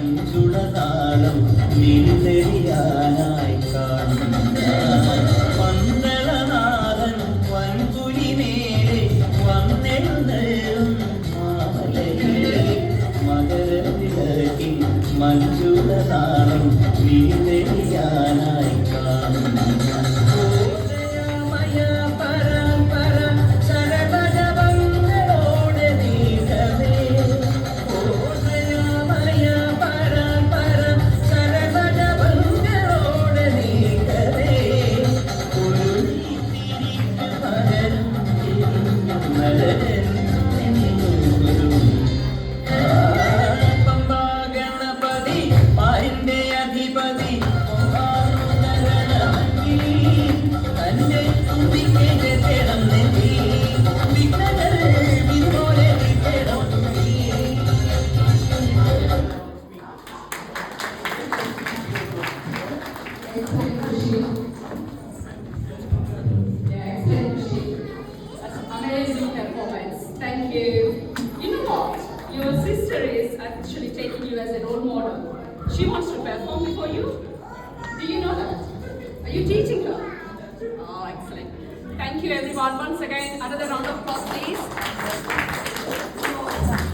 മഞ്ചുളനാളം നീന്തരിയാനായി കാണുന്ന മന്ദളനാഥൻ വൻകുലിമേലെ വന്നെഴുന്നള്ളും മാമലയിലെ മകരവിളക്കിൻ മഞ്ചുളനാളം നീന്തരിയാനായി കാണുന്ന Amazing performance. Thank you. You know what? Your sister is actually taking you as a role model. She wants to perform before you. Do you know that? Are you teaching her? Oh, excellent. Thank you everyone. Once again, another round of applause, please.